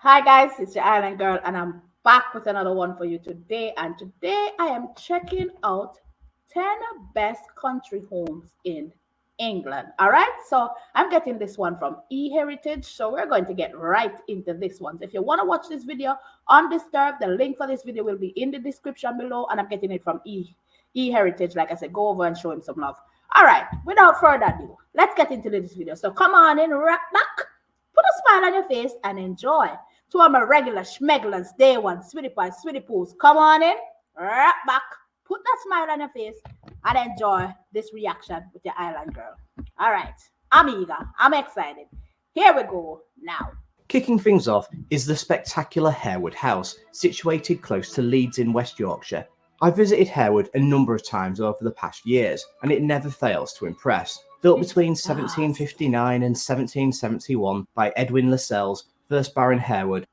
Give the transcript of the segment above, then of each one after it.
Hi guys, it's your island girl, and I'm back with another one for you today. And today I am checking out 10 best country homes in England. All right, so I'm getting this one from eHeritage. So we're going to get right into this one. So if you want to watch this video undisturbed, the link for this video will be in the description below, and I'm getting it from eHeritage. Like I said, go over and show him some love. All right, without further ado, let's get into this video. So come on in, right back, put a smile on your face, and enjoy. To all my regular schmeglers, day one, sweetie pies, sweetie poos, come on in, right back, put that smile on your face, and enjoy this reaction with your island girl. All right, I'm eager, I'm excited. Here we go now. Kicking things off is the spectacular Harewood House, situated close to Leeds in West Yorkshire. I've visited Harewood a number of times over the past years, and it never fails to impress. Built between 1759 and 1771 by Edwin Lascelles, 1st Baron Harewood,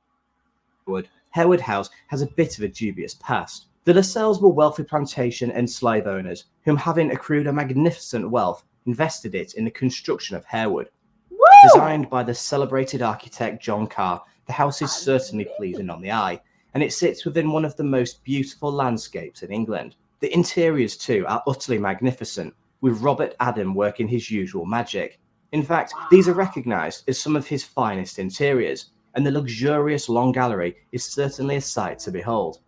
Harewood House has a bit of a dubious past. The Lascelles were wealthy plantation and slave owners, whom, having accrued a magnificent wealth, invested it in the construction of Harewood. Woo! Designed by the celebrated architect John Carr, the house is certainly pleasing on the eye, and it sits within one of the most beautiful landscapes in England. The interiors too are utterly magnificent, with Robert Adam working his usual magic. In fact, these are recognised as some of his finest interiors, and the luxurious long gallery is certainly a sight to behold.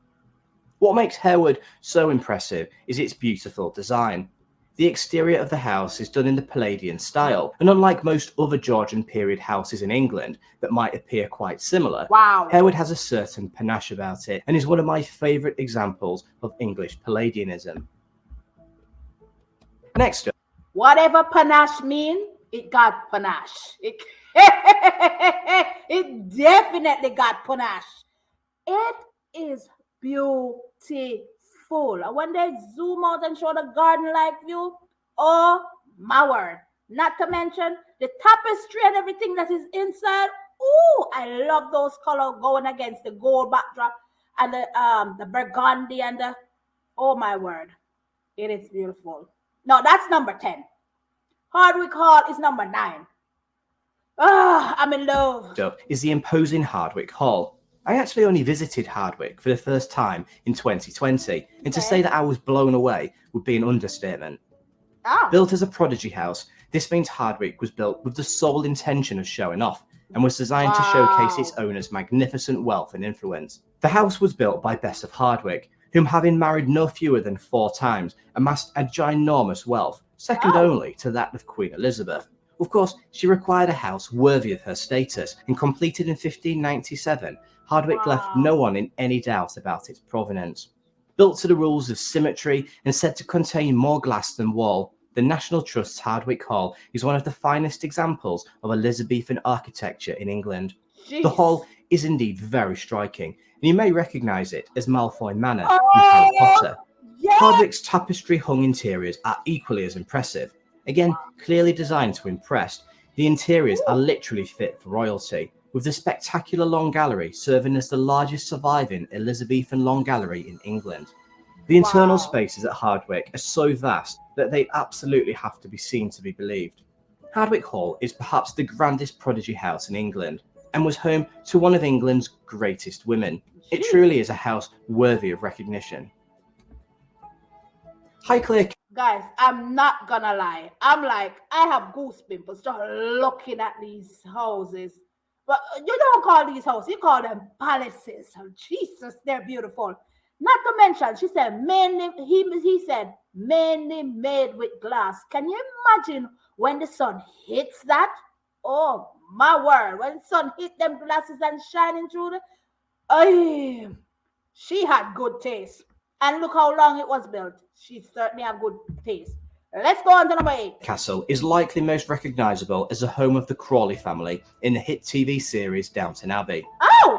What makes Harewood so impressive is its beautiful design. The exterior of the house is done in the Palladian style, and unlike most other Georgian period houses in England that might appear quite similar, Harewood has a certain panache about it and is one of my favourite examples of English Palladianism. Next up. Whatever panache mean, it got panache. It definitely got panache. It is beautiful. And when they zoom out and show the garden-like view, oh my word. Not to mention the tapestry and everything that is inside. Ooh, I love those colors going against the gold backdrop and the burgundy and the, oh my word. It is beautiful. No, that's number 10. Hardwick Hall is number 9. I'm in love. Is the imposing Hardwick Hall. I actually only visited Hardwick for the first time in 2020, and to say that I was blown away would be an understatement. Built as a prodigy house, this means Hardwick was built with the sole intention of showing off, and was designed to showcase its owner's magnificent wealth and influence. The house was built by Bess of Hardwick, whom, having married no fewer than 4 times, amassed a ginormous wealth, second only to that of Queen Elizabeth. Of course, she required a house worthy of her status, and completed in 1597, Hardwick left no one in any doubt about its provenance. Built to the rules of symmetry and said to contain more glass than wall, the National Trust's Hardwick Hall is one of the finest examples of Elizabethan architecture in England. Jeez. The hall is indeed very striking, and you may recognise it as Malfoy Manor from Harry Potter. Yes. Hardwick's tapestry-hung interiors are equally as impressive. Again, clearly designed to impress, the interiors are literally fit for royalty, with the spectacular long gallery serving as the largest surviving Elizabethan long gallery in England. The internal spaces at Hardwick are so vast that they absolutely have to be seen to be believed. Hardwick Hall is perhaps the grandest prodigy house in England, and was home to one of England's greatest women. It truly is a house worthy of recognition. Highclere. Guys, I'm not gonna lie. I'm like, I have goosebumps just looking at these houses. But you don't call these houses, you call them palaces. Oh, Jesus, they're beautiful. Not to mention, she said, mainly, he said, mainly made with glass. Can you imagine when the sun hits that? Oh, my word. When the sun hit them glasses and shining through the... she had good taste. And look how long it was built. She certainly had good taste. Let's go on to number 8. Castle is likely most recognisable as the home of the Crawley family in the hit TV series Downton Abbey.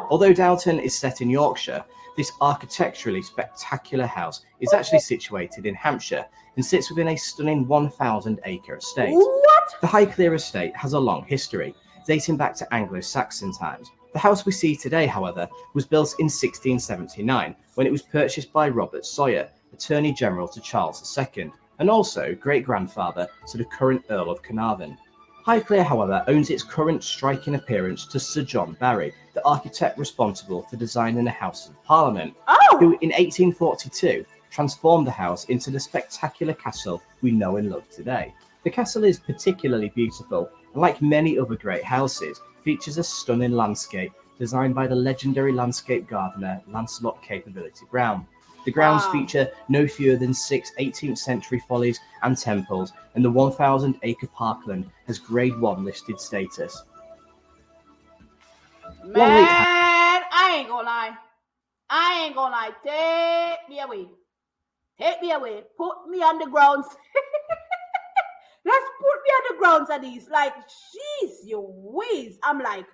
Although Downton is set in Yorkshire, this architecturally spectacular house is actually situated in Hampshire and sits within a stunning 1,000-acre estate. What? The Highclere estate has a long history, dating back to Anglo-Saxon times. The house we see today, however, was built in 1679 when it was purchased by Robert Sawyer, Attorney General to Charles II, and also great-grandfather to the current Earl of Carnarvon. Highclere, however, owes its current striking appearance to Sir John Barry, the architect responsible for designing the House of Parliament, who in 1842 transformed the house into the spectacular castle we know and love today. The castle is particularly beautiful, and like many other great houses, features a stunning landscape designed by the legendary landscape gardener Lancelot Capability Brown. The grounds feature no fewer than 6 18th century follies and temples, and the 1,000-acre parkland has Grade 1 listed status. Man, I ain't gonna lie. Take me away. Put me on the grounds. Let's put me on the grounds of these. Like, jeez, you whiz. I'm like,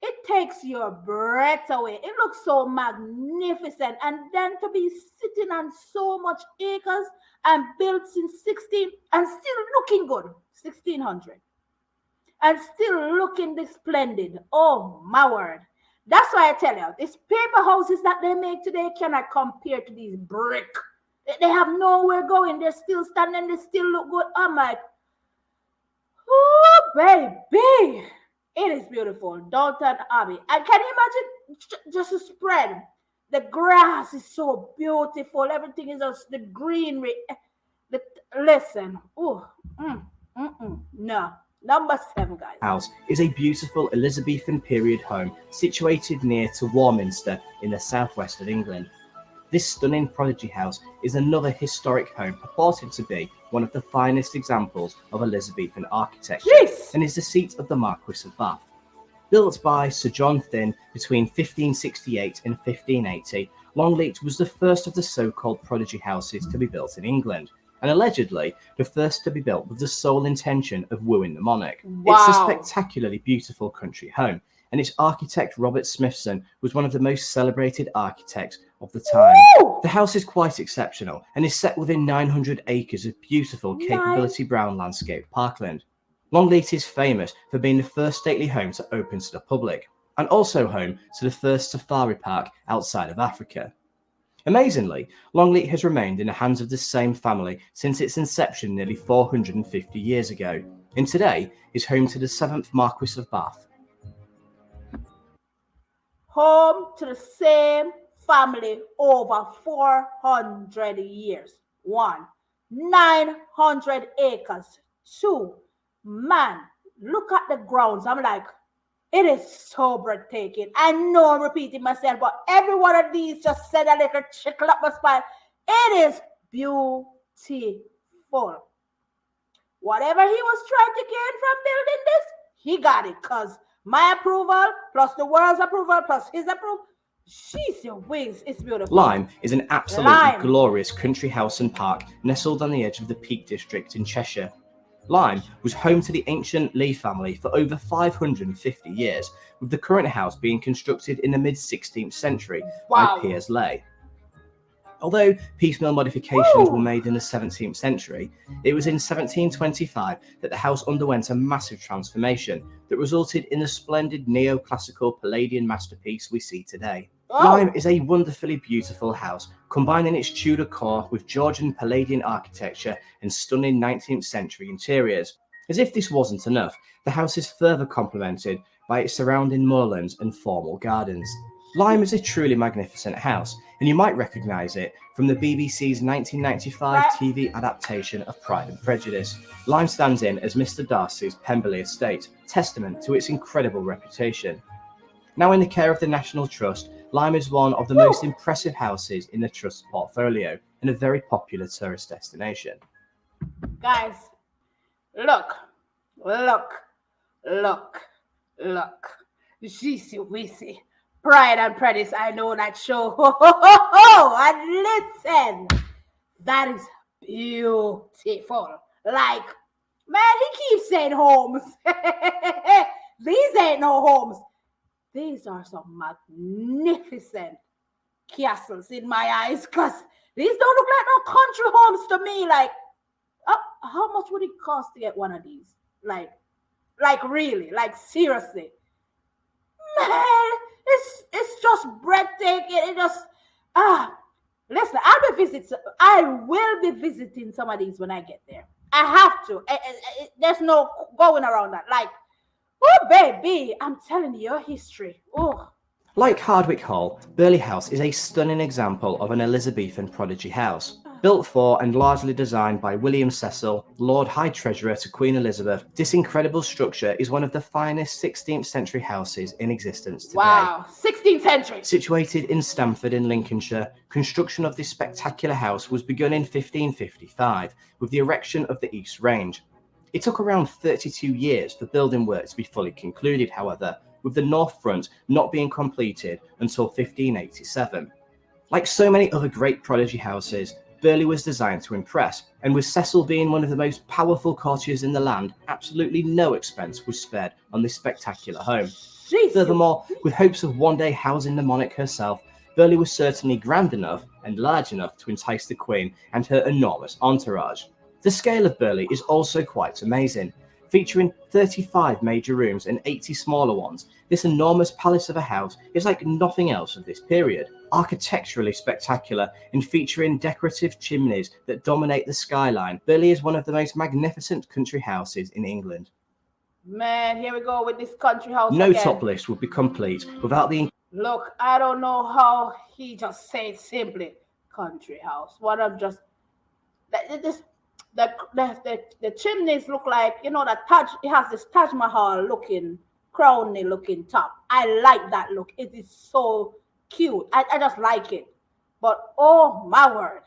it takes your breath away. It looks so magnificent. And then to be sitting on so much acres and built since 16 and still looking good, 1600. And still looking this splendid. Oh, my word. That's why I tell you, these paper houses that they make today cannot compare to these brick. They have nowhere going. They're still standing. They still look good. I'm like, oh, baby. It is beautiful. Downton Abbey. And can you imagine just to spread? The grass is so beautiful. Everything is just the greenery. Listen. No. Number 7, guys. House is a beautiful Elizabethan period home situated near to Warminster in the southwest of England. This stunning prodigy house is another historic home purported to be one of the finest examples of Elizabethan architecture and is the seat of the Marquis of Bath. Built by Sir John Thynne between 1568 and 1580, Longleat was the first of the so-called prodigy houses to be built in England, and allegedly the first to be built with the sole intention of wooing the monarch. Wow. It's a spectacularly beautiful country home, and its architect Robert Smithson was one of the most celebrated architects of the time. Woo! The house is quite exceptional and is set within 900 acres of beautiful Capability Brown landscape parkland. Longleat is famous for being the first stately home to open to the public, and also home to the first safari park outside of Africa. Amazingly, Longleat has remained in the hands of the same family since its inception nearly 450 years ago, and today is home to the 7th Marquis of Bath. Home to the same family over 400 years. 1, 900 acres. 2, man, look at the grounds. I'm like, it is so breathtaking. I know I'm repeating myself, but every one of these just said a little trickle up my spine. It is beautiful. Whatever he was trying to gain from building this, he got it. Because my approval, plus the world's approval, plus his approval, jeez, your wings, it's beautiful. Lyme is an absolutely glorious country house and park nestled on the edge of the Peak District in Cheshire. Lyme was home to the ancient Lee family for over 550 years, with the current house being constructed in the mid-16th century by Piers Ley. Although piecemeal modifications were made in the 17th century, it was in 1725 that the house underwent a massive transformation that resulted in the splendid neoclassical Palladian masterpiece we see today. Lyme is a wonderfully beautiful house, combining its Tudor core with Georgian Palladian architecture and stunning 19th century interiors. As if this wasn't enough, the house is further complemented by its surrounding moorlands and formal gardens. Lyme is a truly magnificent house, and you might recognise it from the BBC's 1995 TV adaptation of Pride and Prejudice. Lyme stands in as Mr. Darcy's Pemberley estate, testament to its incredible reputation. Now in the care of the National Trust, Lyme is one of the most impressive houses in the Trust's portfolio and a very popular tourist destination. Guys, look. Jeez, we see. Pride and Prejudice, I know that show. And listen, that is beautiful. Like, man, he keeps saying homes. These ain't no homes. These are some magnificent castles in my eyes, because these don't look like no country homes to me. Like, how much would it cost to get one of these? Like really, like seriously. Man, it's just breathtaking. It just listen, I will be visiting some of these when I get there. I have to. There's no going around that. Like, oh, baby, I'm telling you your history. Oh. Like Hardwick Hall, Bly House is a stunning example of an Elizabethan prodigy house. Built for and largely designed by William Cecil, Lord High Treasurer to Queen Elizabeth, this incredible structure is one of the finest 16th century houses in existence today. Wow, 16th century! Situated in Stamford in Lincolnshire, construction of this spectacular house was begun in 1555 with the erection of the East Range. It took around 32 years for building work to be fully concluded, however, with the north front not being completed until 1587. Like so many other great prodigy houses, Bly was designed to impress, and with Cecil being one of the most powerful courtiers in the land, absolutely no expense was spared on this spectacular home. Jeez. Furthermore, with hopes of one day housing the monarch herself, Bly was certainly grand enough and large enough to entice the Queen and her enormous entourage. The scale of Bly is also quite amazing. Featuring 35 major rooms and 80 smaller ones, this enormous palace of a house is like nothing else of this period. Architecturally spectacular and featuring decorative chimneys that dominate the skyline, Bly is one of the most magnificent country houses in England. Man, here we go with this country house No again. top list would be complete without the... Look, I don't know how he just said simply country house. What I'm just... The chimneys look like, you know, that Taj, it has this Taj Mahal looking, crowny looking top. I like that look. It is so cute. I just like it. But oh my word.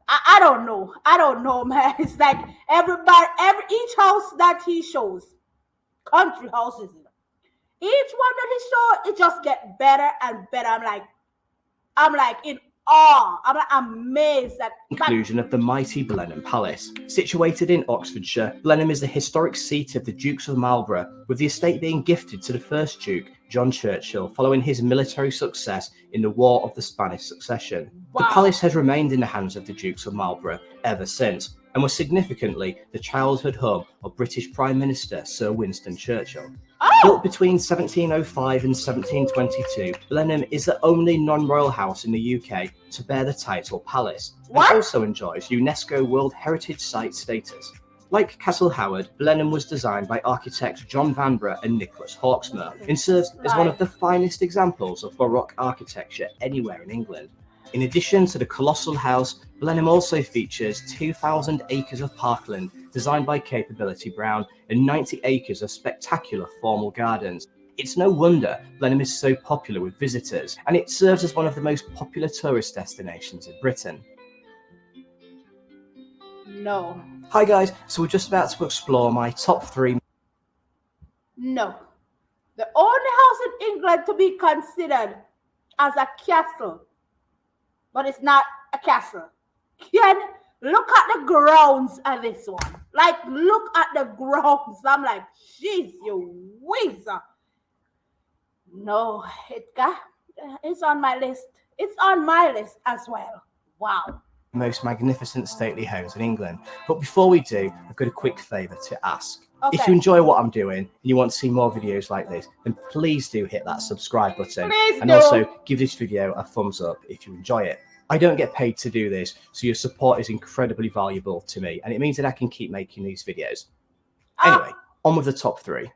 I don't know. I don't know, man. It's like each house that he shows, country houses, each one that he shows, it just get better and better. I'm like in awe. I'm amazed at inclusion of the mighty Blenheim Palace. Situated in Oxfordshire, Blenheim is the historic seat of the Dukes of Marlborough, with the estate being gifted to the first Duke, John Churchill, following his military success in the War of the Spanish Succession. Wow. The palace has remained in the hands of the Dukes of Marlborough ever since, and was significantly the childhood home of British Prime Minister Sir Winston Churchill. Oh. Built between 1705 and 1722, Blenheim is the only non-royal house in the UK to bear the title palace, and also enjoys UNESCO World Heritage Site status. Like Castle Howard, Blenheim was designed by architects John Vanbrugh and Nicholas Hawksmoor, and serves as one of the finest examples of Baroque architecture anywhere in England. In addition to the colossal house, Blenheim also features 2,000 acres of parkland designed by Capability Brown and 90 acres of spectacular formal gardens. It's no wonder Blenheim is so popular with visitors, and it serves as one of the most popular tourist destinations in Britain. No. Hi guys, so we're just about to explore my top 3. No. The only house in England to be considered as a castle, but it's not a castle. Look at the grounds of this one. Like, look at the grounds. I'm like, jeez, you whizzer. No, it's on my list. It's on my list as well. Wow. Most magnificent stately homes in England. But before we do, I've got a quick favour to ask. Okay. If you enjoy what I'm doing and you want to see more videos like this, then please do hit that subscribe button. And also give this video a thumbs up if you enjoy it. I don't get paid to do this, so your support is incredibly valuable to me, and it means that I can keep making these videos. Anyway, on with the top 3.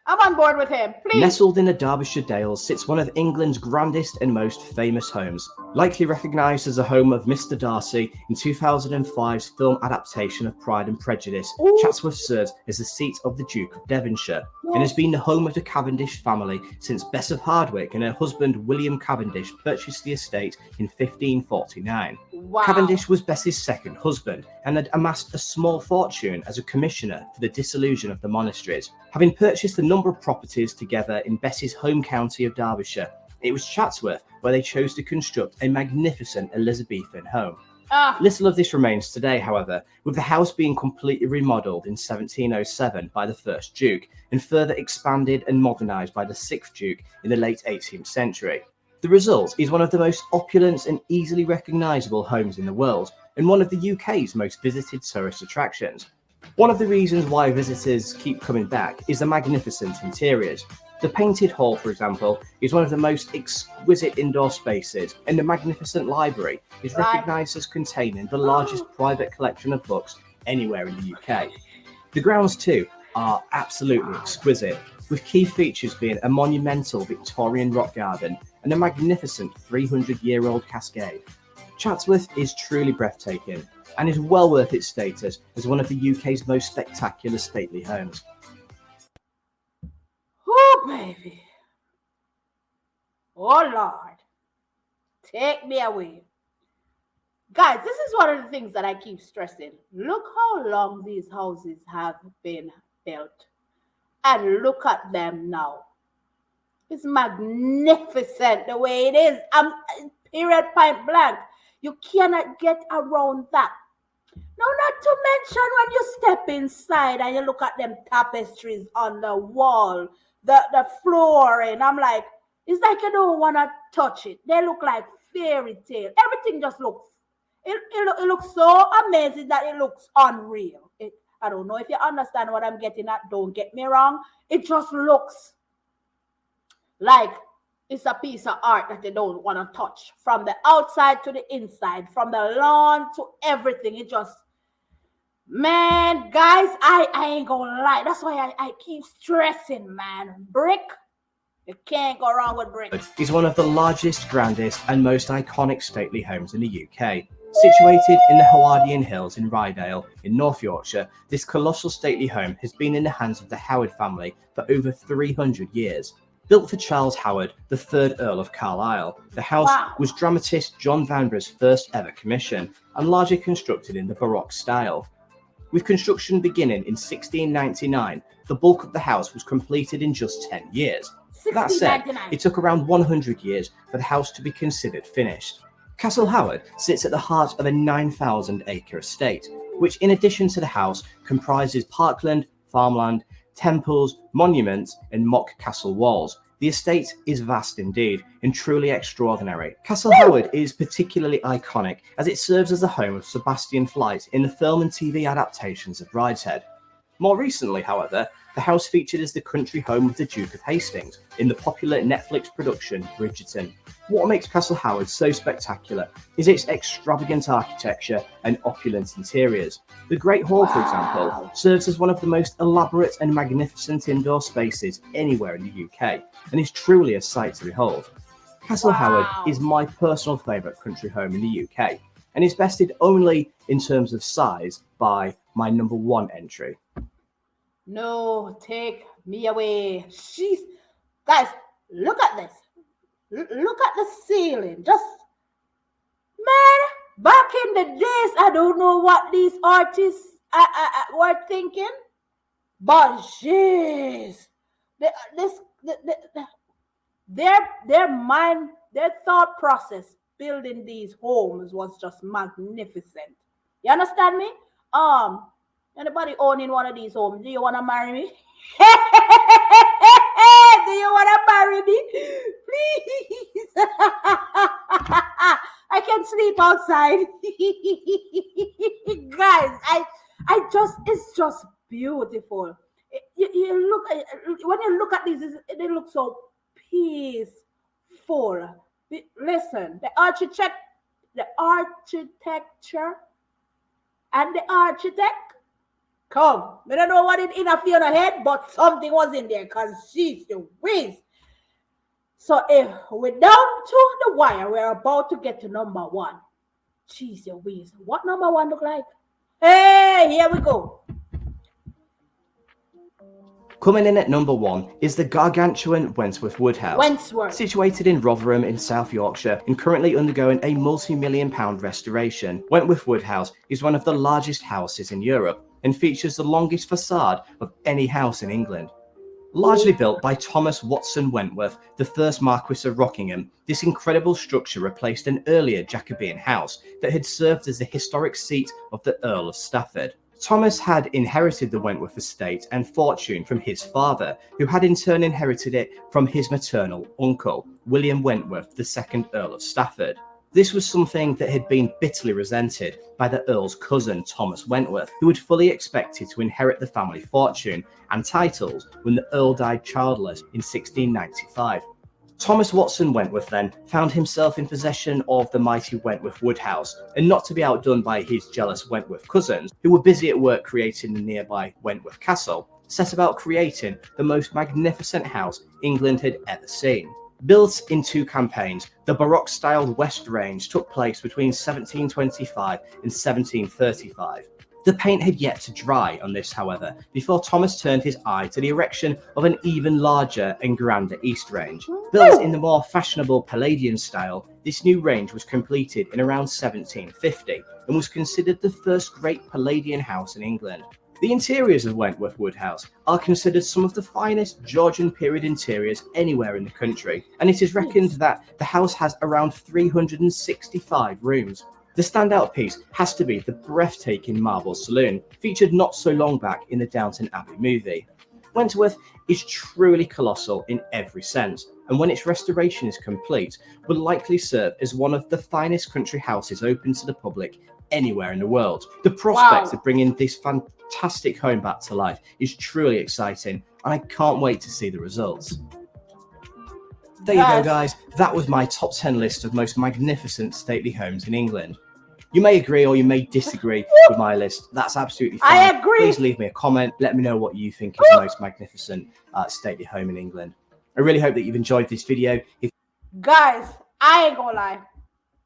I'm on board with him, please. Nestled in the Derbyshire Dales sits one of England's grandest and most famous homes. Likely recognised as the home of Mr. Darcy in 2005's film adaptation of Pride and Prejudice, Chatsworth serves as the seat of the Duke of Devonshire, and has been the home of the Cavendish family since Bess of Hardwick and her husband William Cavendish purchased the estate in 1549. Wow. Cavendish was Bess's second husband and had amassed a small fortune as a commissioner for the dissolution of the monasteries. Having purchased a number of properties together in Bess's home county of Derbyshire, it was Chatsworth where they chose to construct a magnificent Elizabethan home. Little of this remains today, however, with the house being completely remodelled in 1707 by the first Duke and further expanded and modernised by the 6th Duke in the late 18th century. The result is one of the most opulent and easily recognisable homes in the world, and one of the UK's most visited tourist attractions. One of the reasons why visitors keep coming back is the magnificent interiors. The painted hall, for example, is one of the most exquisite indoor spaces, and the magnificent library is recognised as containing the largest private collection of books anywhere in the UK. The grounds too are absolutely exquisite, with key features being a monumental Victorian rock garden and a magnificent 300-year-old cascade. Chatsworth is truly breathtaking and is well worth its status as one of the UK's most spectacular stately homes. Oh, baby. Oh, Lord. Take me away. Guys, this is one of the things that I keep stressing. Look how long these houses have been built. And look at them now. It's magnificent the way it is. Period, point blank. You cannot get around that. Now, not to mention when you step inside and you look at them tapestries on the wall, the flooring. I'm like, it's like you don't want to touch it. They look like fairy tale. Everything just looks, it looks so amazing that it looks unreal. I don't know if you understand what I'm getting at. Don't get me wrong. It just looks like it's a piece of art that you don't want to touch. From the outside to the inside, from the lawn to everything. It just, man, guys, I ain't gonna lie. That's why I keep stressing, man. Brick, you can't go wrong with brick. It's one of the largest, grandest and most iconic stately homes in the UK. Situated in the Howardian Hills in Rydale in North Yorkshire, this colossal stately home has been in the hands of the Howard family for over 300 years. Built for Charles Howard, the 3rd Earl of Carlisle, the house was dramatist John Vanbragh's first ever commission and largely constructed in the Baroque style. With construction beginning in 1699, the bulk of the house was completed in just 10 years. That said, it took around 100 years for the house to be considered finished. Castle Howard sits at the heart of a 9,000-acre estate, which in addition to the house comprises parkland, farmland, temples, monuments and mock castle walls. The estate is vast indeed and truly extraordinary. Castle Howard is particularly iconic as it serves as the home of Sebastian Flyte in the film and TV adaptations of Brideshead. More recently, however, the house featured as the country home of the Duke of Hastings in the popular Netflix production Bridgerton. What makes Castle Howard so spectacular is its extravagant architecture and opulent interiors. The Great Hall, for example, serves as one of the most elaborate and magnificent indoor spaces anywhere in the UK and is truly a sight to behold. Castle Howard is my personal favourite country home in the UK and is bested only in terms of size by my number 1 entry. No, take me away. Jeez. Guys, look at this. Look at the ceiling. Just, man, back in the days, I don't know what these artists were thinking, but jeez, their mind, their thought process building these homes was just magnificent. You understand me? Anybody owning one of these homes? Do you want to marry me? Do you want to marry me? Please. I can sleep outside. Guys, it's just beautiful. You look at, when you look at these, they look so peaceful. Listen, the architecture and the architect. Come, I don't know what it interfered in her head, but something was in there because she's the whiz. So if we're down to the wire, we're about to get to number 1. Jeez, the whiz. What number 1 look like? Hey, here we go. Coming in at number 1 is the gargantuan Wentworth Woodhouse. Situated in Rotherham in South Yorkshire and currently undergoing a multi-million-pound restoration, Wentworth Woodhouse is one of the largest houses in Europe and features the longest facade of any house in England. Largely built by Thomas Watson Wentworth, the first Marquis of Rockingham, this incredible structure replaced an earlier Jacobean house that had served as the historic seat of the Earl of Stafford. Thomas had inherited the Wentworth estate and fortune from his father, who had in turn inherited it from his maternal uncle, William Wentworth, the 2nd Earl of Stafford. This was something that had been bitterly resented by the Earl's cousin, Thomas Wentworth, who had fully expected to inherit the family fortune and titles when the Earl died childless in 1695. Thomas Watson Wentworth then found himself in possession of the mighty Wentworth Woodhouse, and not to be outdone by his jealous Wentworth cousins, who were busy at work creating the nearby Wentworth Castle, set about creating the most magnificent house England had ever seen. Built in 2 campaigns, the Baroque-styled West Range took place between 1725 and 1735. The paint had yet to dry on this, however, before Thomas turned his eye to the erection of an even larger and grander East Range. Built in the more fashionable Palladian style, this new range was completed in around 1750 and was considered the first great Palladian house in England. The interiors of Wentworth Woodhouse are considered some of the finest Georgian period interiors anywhere in the country, and it is reckoned that the house has around 365 rooms. The standout piece has to be the breathtaking marble saloon, featured not so long back in the Downton Abbey movie. Wentworth is truly colossal in every sense, and when its restoration is complete, will likely serve as one of the finest country houses open to the public anywhere in the world. The prospect of bringing this fantastic home back to life is truly exciting, and I can't wait to see the results. There you go, guys. That was my top 10 list of most magnificent stately homes in England. You may agree or you may disagree with my list. That's absolutely fine. I agree. Please leave me a comment. Let me know what you think is the most magnificent stately home in England. I really hope that you've enjoyed this video. Guys, I ain't gonna lie.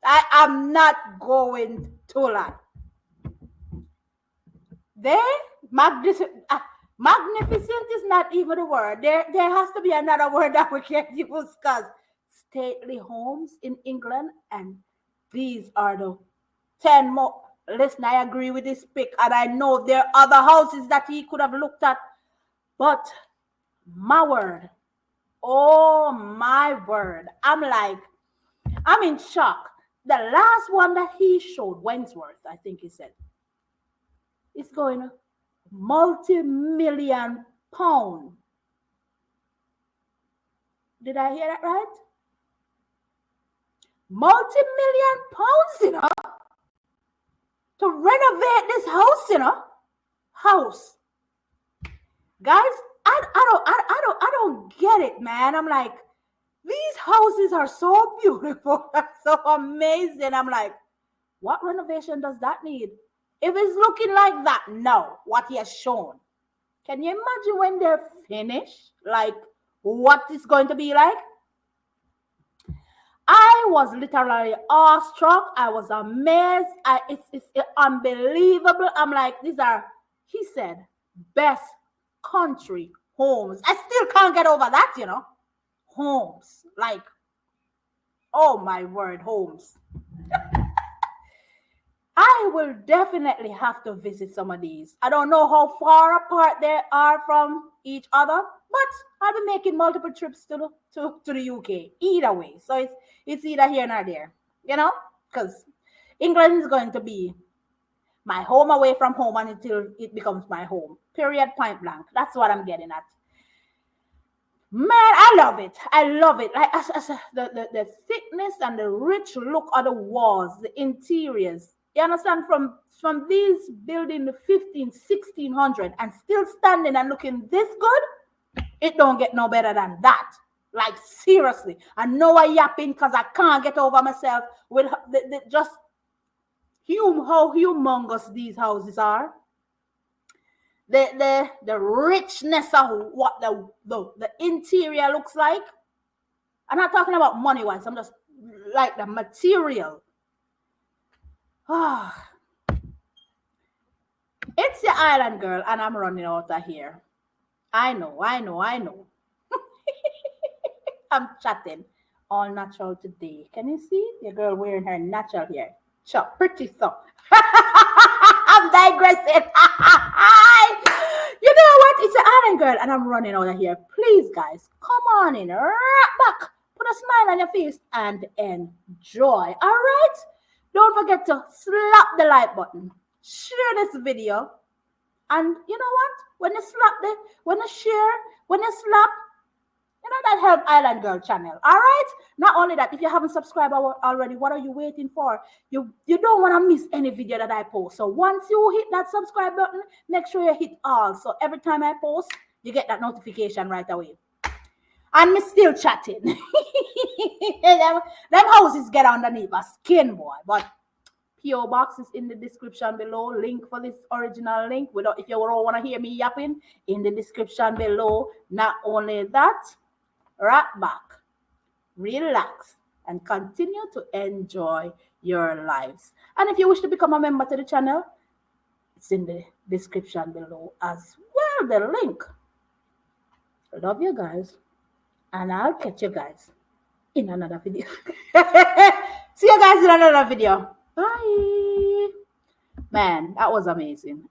I am not going to lie. Magnificent is not even a word. There has to be another word that we can use, because stately homes in England, and these are the 10 more. Listen, I agree with this pick, and I know there are other houses that he could have looked at, but my word, oh my word, I'm in shock. The last one that he showed, Wentworth, I think he said, it's going multi-million pound. Did I hear that right? Multi-million pounds, you know, to renovate this house, house. Guys, I don't get it, man. I'm like, these houses are so beautiful, so amazing. I'm like, what renovation does that need? If it's looking like that now, what he has shown, can you imagine when they're finished? Like, what it's going to be like? I was literally awestruck. I was amazed. It's unbelievable. I'm like, these are, he said, best country homes. I still can't get over that, Homes. Like, oh my word, homes. I will definitely have to visit some of these. I don't know how far apart they are from each other, but I'll be making multiple trips to the UK either way. So it's either here or there, because England is going to be my home away from home until it becomes my home. Period, point blank. That's what I'm getting at. Man, I love it. I love it. Like the thickness and the rich look of the walls, the interiors. You understand? From these building the 1600 and still standing and looking this good, it don't get no better than that. Like, seriously. I know I'm yapping because I can't get over myself with just how humongous these houses are. The richness of what the interior looks like. I'm not talking about money-wise. I'm just like the material. It's your island girl, and I'm running out of here. I know. I'm chatting all natural today. Can you see your girl wearing her natural hair? Sure, pretty so. I'm digressing. You know what? It's an island girl, and I'm running out of here. Please, guys, come on in, right back. Put a smile on your face and enjoy. All right? Don't forget to slap the like button, share this video, and you know what? When you share, when you slap, that help Island Girl channel. All right? Not only that, if you haven't subscribed already, what are you waiting for? You don't want to miss any video that I post. So once you hit that subscribe button, make sure you hit all. So every time I post, you get that notification right away. And me still chatting. them houses get underneath my skin, boy. But PO box is in the description below. Link for this original link. If you don't want to hear me yapping, in the description below. Not only that, right back, relax, and continue to enjoy your lives. And if you wish to become a member to the channel, it's in the description below as well, the link. Love you guys, and I'll catch you guys in another video. See you guys in another video. Bye. Man, that was amazing.